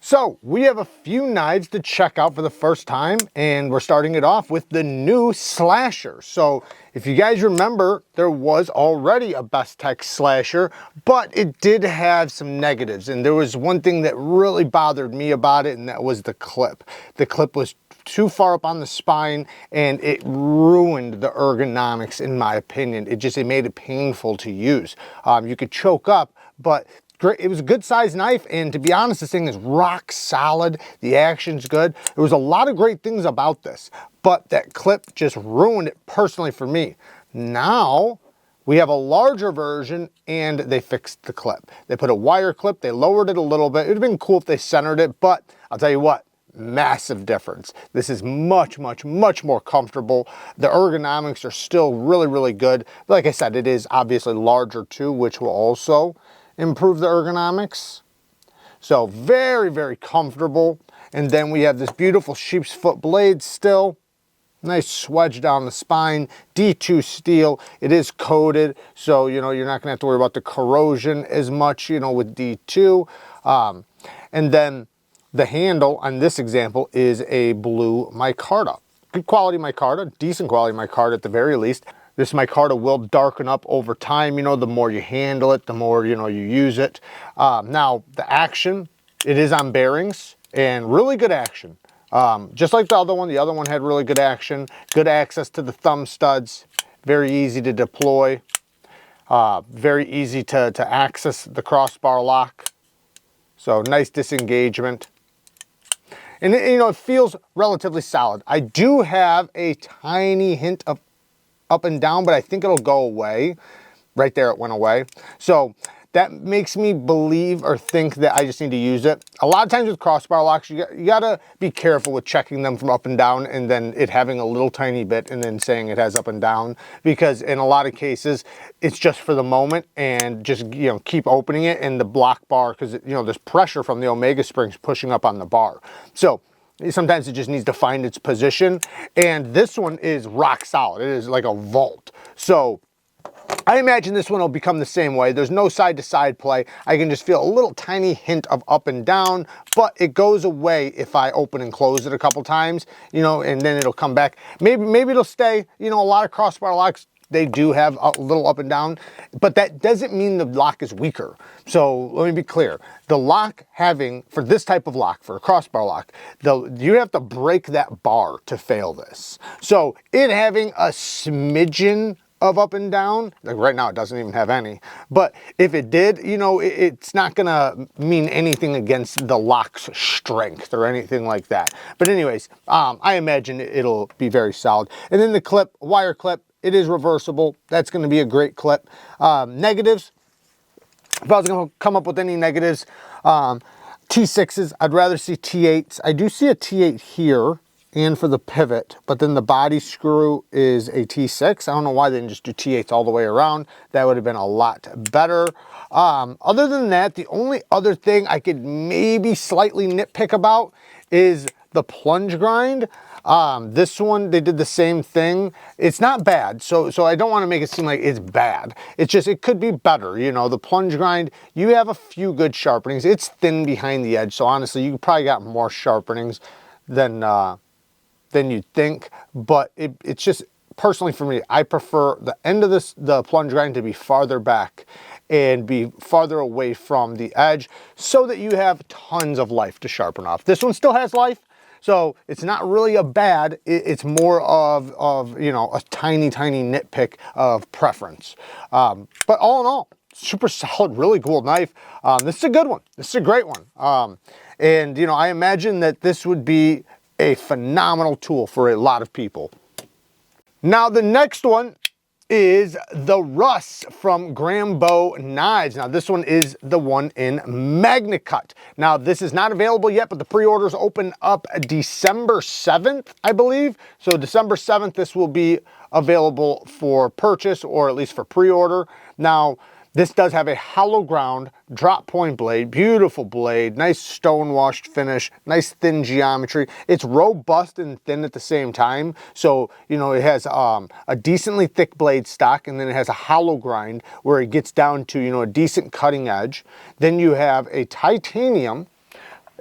So we have a few knives to check out for the first time, and we're starting it off with the new slasher. So if you guys remember, there was already a BESTECH slasher, but it did have some negatives. And there was one thing that really bothered me about it, and that was the clip. The clip was too far up on the spine, and it ruined the ergonomics, in my opinion. It made it painful to use. You could choke up, but great. It was a good sized knife, and to be honest, this thing is rock solid. The action's good. There was a lot of great things about this, but that clip just ruined it personally for me. Now we have a larger version, and they fixed the clip. They put a wire clip, they lowered it a little bit. It would have been cool if they centered it, but I'll tell you what, massive difference. This is much more comfortable. The ergonomics are still really good. But like I said, it is obviously larger too, which will also improve the ergonomics. So very comfortable. And then we have this beautiful sheep's foot blade still. Nice swedge down the spine, D2 steel. It is coated, so you're not gonna have to worry about the corrosion as much, with D2. And then the handle on this example is a blue micarta. Good quality micarta, decent quality micarta at the very least. This micarta will darken up over time, the more you handle it, the more, you use it. Now, the action, it is on bearings, and really good action. Just like the other one had really good action, good access to the thumb studs, very easy to deploy, very easy to access the crossbar lock. So nice disengagement. And it feels relatively solid. I do have a tiny hint of up and down, but I think it'll go away. Right there, it went away. So that makes me believe or think that I just need to use it. A lot of times with crossbar locks, you gotta be careful with checking them from up and down, and then it having a little tiny bit and then saying it has up and down, because in a lot of cases, it's just for the moment, and just, keep opening it, and the block bar, because, there's pressure from the Omega springs pushing up on the bar. So sometimes it just needs to find its position, and this one is rock solid. It is like a vault. So I imagine this one will become the same way. There's no side-to-side play. I can just feel a little tiny hint of up and down, but it goes away if I open and close it a couple times, and then it'll come back. Maybe it'll stay. A lot of crossbar locks, they do have a little up and down, but that doesn't mean the lock is weaker. So let me be clear. The lock for this type of lock, for a crossbar lock, you have to break that bar to fail this. So it having a smidgen of up and down, like right now it doesn't even have any, but if it did, it's not gonna mean anything against the lock's strength or anything like that. But anyways, I imagine it'll be very solid. And then the clip, wire clip, it is reversible. That's going to be a great clip. Negatives, if I was going to come up with any negatives, T6s, I'd rather see T8s. I do see a T8 here and for the pivot, but then the body screw is a T6. I don't know why they didn't just do T8s all the way around. That would have been a lot better. Other than that, the only other thing I could maybe slightly nitpick about is the plunge grind. This one, they did the same thing. It's not bad, so I don't want to make it seem like it's bad. It's just, it could be better. The plunge grind, you have a few good sharpenings. It's thin behind the edge, so honestly, you probably got more sharpenings than you'd think, but it's just, personally for me, I prefer the end of the plunge grind to be farther back and be farther away from the edge so that you have tons of life to sharpen off. This one still has life, so it's not really a bad, it's more of a tiny nitpick of preference. But all in all, super solid, really cool knife. This is a good one. This is a great one. And I imagine that this would be a phenomenal tool for a lot of people. Now the next one is the RUSS from GRAMBEAU knives. Now this one is the one in MAGNACUT. Now this is not available yet, but the pre-orders open up December 7th, I believe. So December 7th, this will be available for purchase, or at least for pre-order. Now this does have a hollow ground drop point blade, beautiful blade, nice stone washed finish, nice thin geometry. It's robust and thin at the same time. So, it has a decently thick blade stock, and then it has a hollow grind where it gets down to, a decent cutting edge. Then you have a titanium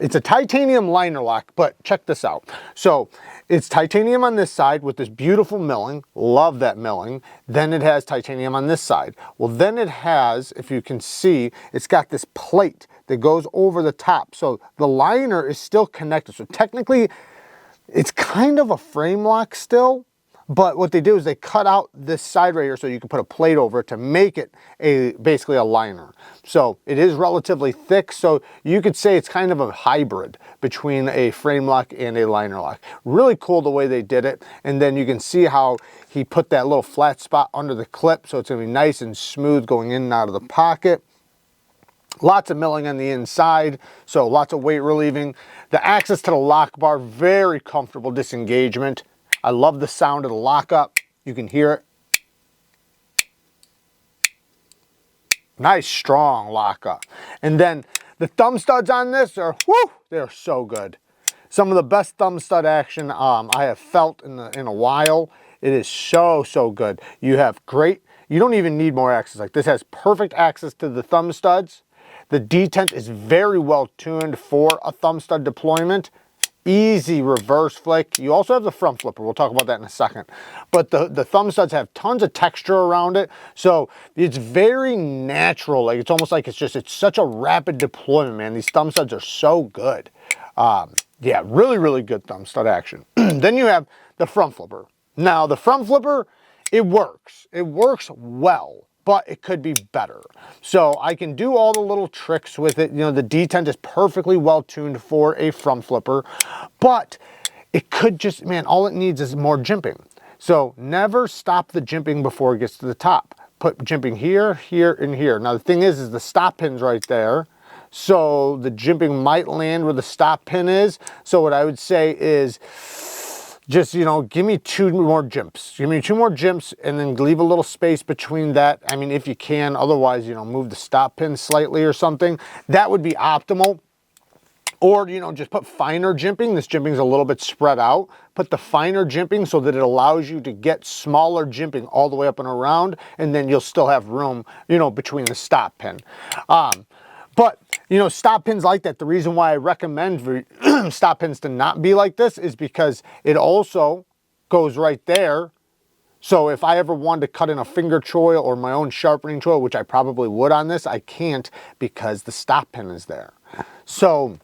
It's a titanium liner lock, but check this out. So it's titanium on this side with this beautiful milling. Love that milling. Then it has titanium on this side. Well, then it has, if you can see, it's got this plate that goes over the top. So the liner is still connected. So technically, it's kind of a frame lock still. But what they do is they cut out this side right here so you can put a plate over it to make it basically a liner. So it is relatively thick, so you could say it's kind of a hybrid between a frame lock and a liner lock. Really cool the way they did it. And then you can see how he put that little flat spot under the clip, so it's gonna be nice and smooth going in and out of the pocket. Lots of milling on the inside, so lots of weight relieving. The access to the lock bar, very comfortable disengagement. I love the sound of the lockup. You can hear it. Nice, strong lockup. And then the thumb studs on this are, whoo, they're so good. Some of the best thumb stud action I have felt in a while. It is so, so good. You have great, you don't even need more access. Like this has perfect access to the thumb studs. The detent is very well tuned for a thumb stud deployment. Easy reverse flick. You also have the front flipper. We'll talk about that in a second. But the thumb studs have tons of texture around it. So it's very natural. Like it's almost like it's such a rapid deployment, man. These thumb studs are so good. Yeah, really, really good thumb stud action. Then you have the front flipper. Now the front flipper, it works. It works well, but it could be better. So I can do all the little tricks with it. You know, the detent is perfectly well tuned for a front flipper, but it could just, man, all it needs is more jimping. So never stop the jimping before it gets to the top. Put jimping here, here, and here. Now the thing is the stop pin's right there. So the jimping might land where the stop pin is. So what I would say is, just, you know, give me 2 more jimps. Give me 2 more jimps and then leave a little space between that. I mean, if you can, otherwise, you know, move the stop pin slightly or something. That would be optimal. Or, you know, just put finer jimping. This jimping is a little bit spread out. Put the finer jimping so that it allows you to get smaller jimping all the way up and around, and then you'll still have room, you know, between the stop pin. But, you know, stop pins like that, the reason why I recommend for stop pins to not be like this is because it also goes right there. So if I ever wanted to cut in a finger choil or my own sharpening choil, which I probably would on this, I can't because the stop pin is there. So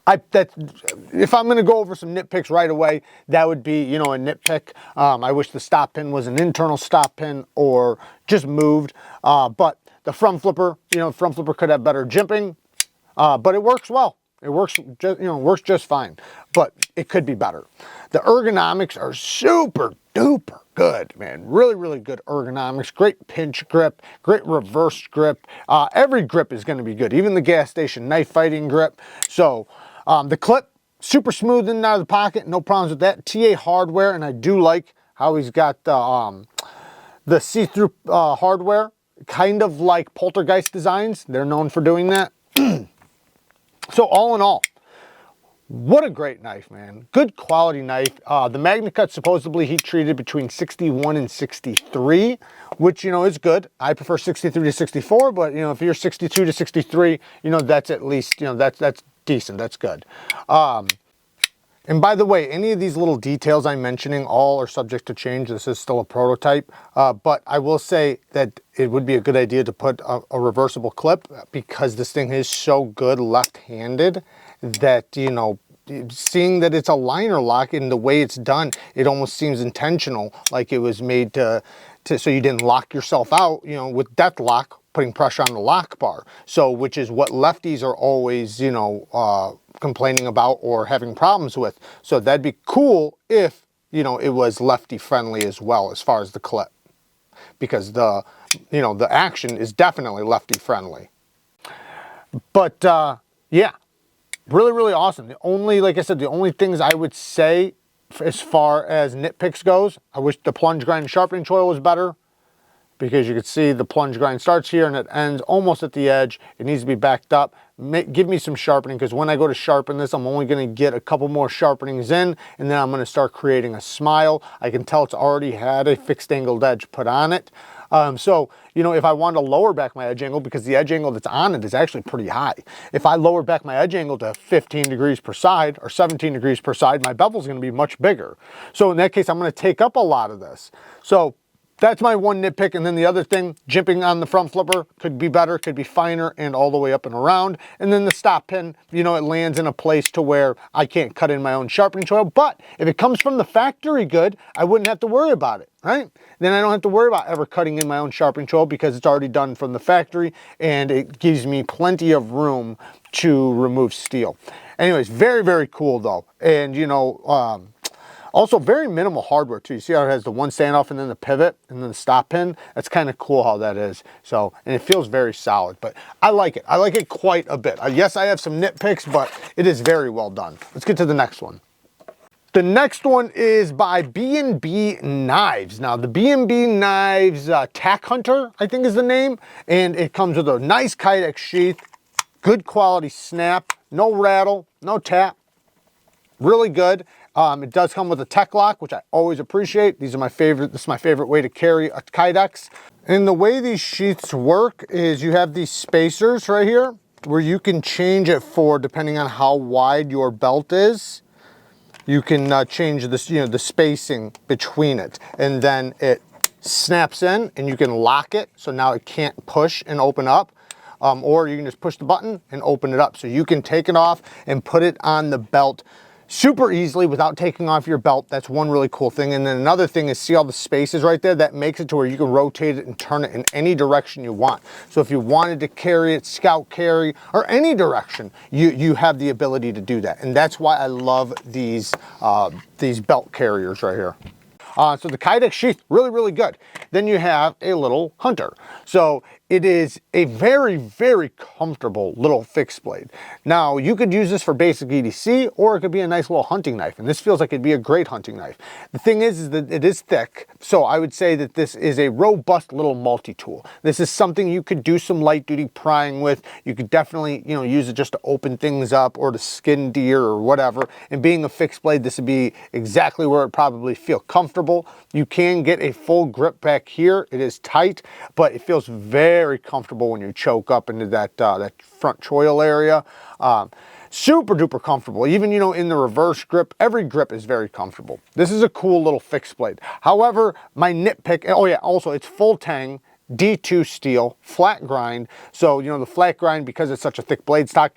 if I'm going to go over some nitpicks right away, that would be, you know, a nitpick. I wish the stop pin was an internal stop pin or just moved. But the front flipper, you know, front flipper could have better jimping, but it works well. It works just, you know, works just fine, but it could be better. The ergonomics are super duper good, man. Really, really good ergonomics. Great pinch grip, great reverse grip. Every grip is going to be good, even the gas station knife fighting grip. So the clip, super smooth in and out of the pocket, no problems with that. TA hardware, and I do like how he's got the see-through hardware. Kind of like Poltergeist designs. They're known for doing that. So all in all, what a great knife, man. Good quality knife. The MAGNACUT supposedly heat treated between 61 and 63, which, you know, is good. I prefer 63 to 64, but, you know, if you're 62 to 63, you know, that's at least, you know, that's decent. That's good. And by the way, any of these little details I'm mentioning all are subject to change. This is still a prototype, but I will say that it would be a good idea to put a reversible clip because this thing is so good left-handed that, you know, seeing that it's a liner lock in the way it's done, it almost seems intentional, like it was made to so you didn't lock yourself out, you know, with death lock, putting pressure on the lock bar. So, which is what lefties are always, you know, complaining about or having problems with. So that'd be cool if, you know, it was lefty friendly as well as far as the clip, because the, you know, the action is definitely lefty friendly. But yeah, really, really awesome. The only, like I said, the only things I would say as far as nitpicks goes, I wish the plunge grind sharpening choil was better, because you can see the plunge grind starts here and it ends almost at the edge. It needs to be backed up. Give me some sharpening, because when I go to sharpen this, I'm only going to get a couple more sharpenings in, and then I'm going to start creating a smile. I can tell it's already had a fixed angled edge put on it. So, you know, if I wanted to lower back my edge angle, because the edge angle that's on it is actually pretty high. If I lower back my edge angle to 15 degrees per side or 17 degrees per side, my bevel's gonna be much bigger. So in that case, I'm gonna take up a lot of this. So that's my one nitpick. And then the other thing, jimping on the front flipper could be better, could be finer and all the way up and around. And then the stop pin, you know, it lands in a place to where I can't cut in my own sharpening choil. But if it comes from the factory good, I wouldn't have to worry about it, right? Then I don't have to worry about ever cutting in my own sharpening choil because it's already done from the factory and it gives me plenty of room to remove steel. Anyways, very, very cool though. And you know, also very minimal hardware too. You see how it has the one standoff and then the pivot and then the stop pin? That's kind of cool how that is. So, and it feels very solid, but I like it. I like it quite a bit. Yes, I have some nitpicks, but it is very well done. Let's get to the next one. The next one is by B&B Knives. Now the B&B Knives Tack Hunter, I think is the name. And it comes with a nice Kydex sheath, good quality snap, no rattle, no tap, really good. It does come with a tech lock, which I always appreciate. These are my favorite. This is my favorite way to carry a Kydex. And the way these sheaths work is you have these spacers right here where you can change it for, depending on how wide your belt is, you can change this, you know, the spacing between it. And then it snaps in and you can lock it. So now it can't push and open up. Or you can just push the button and open it up. So you can take it off and put it on the belt super easily without taking off your belt. That's one really cool thing. And then another thing is, see all the spaces right there? That makes it to where you can rotate it and turn it in any direction you want. So if you wanted to carry it, scout carry, or any direction, you have the ability to do that. And that's why I love these belt carriers right here. So the Kydex sheath, really, really good. Then you have a little hunter. So it is a very, very comfortable little fixed blade. Now, you could use this for basic EDC, or it could be a nice little hunting knife, and this feels like it'd be a great hunting knife. The thing is that it is thick, so I would say that this is a robust little multi-tool. This is something you could do some light-duty prying with. You could definitely, you know, use it just to open things up or to skin deer or whatever. And being a fixed blade, this would be exactly where it probably feel comfortable. You can get a full grip back here. It is tight, but it feels very comfortable when you choke up into that front choil area. Super duper comfortable. Even, you know, in the reverse grip, every grip is very comfortable. This is a cool little fixed blade. However, my nitpick, oh yeah, also it's full tang, D2 steel, flat grind. So, you know, the flat grind, because it's such a thick blade stock,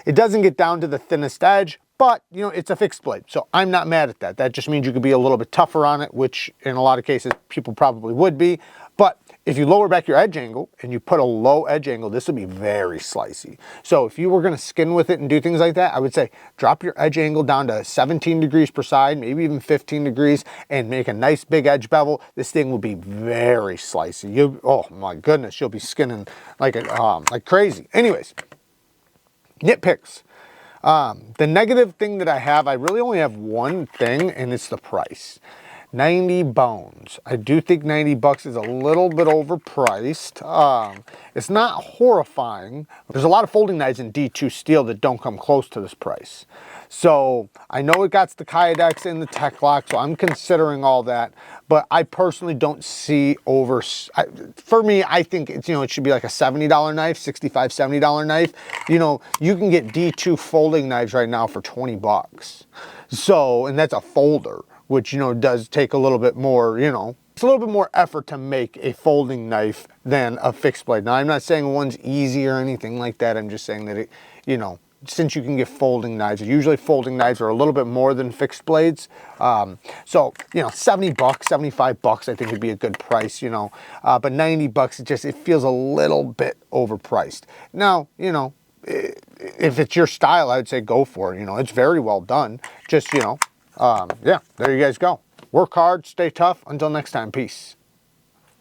it doesn't get down to the thinnest edge, but, you know, it's a fixed blade. So I'm not mad at that. That just means you could be a little bit tougher on it, which in a lot of cases, people probably would be. But if you lower back your edge angle and you put a low edge angle, this would be very slicey. So if you were gonna skin with it and do things like that, I would say drop your edge angle down to 17 degrees per side, maybe even 15 degrees, and make a nice big edge bevel. This thing will be very slicey. Oh my goodness, you'll be skinning like crazy. Anyways, nitpicks. The negative thing that I have, I really only have one thing, and it's the price. 90 bones. I do think 90 bucks is a little bit overpriced. It's not horrifying. There's a lot of folding knives in D2 steel that don't come close to this price. So I know it got the Kydex and the tech lock, so I'm considering all that, but I personally don't see for me, I think it's, you know, it should be like a $70 knife, $65, $70 knife. You know, you can get D2 folding knives right now for 20 bucks. So, and that's a folder, which, you know, does take a little bit more, you know, it's a little bit more effort to make a folding knife than a fixed blade. Now, I'm not saying one's easy or anything like that. I'm just saying that it, you know, since you can get folding knives, usually folding knives are a little bit more than fixed blades. So, you know, 70 bucks, 75 bucks, I think would be a good price, you know, but 90 bucks, it feels a little bit overpriced. Now, you know, if it's your style, I'd say go for it. You know, it's very well done. Just, you know, yeah, there you guys go. Work hard, stay tough. Until next time, peace.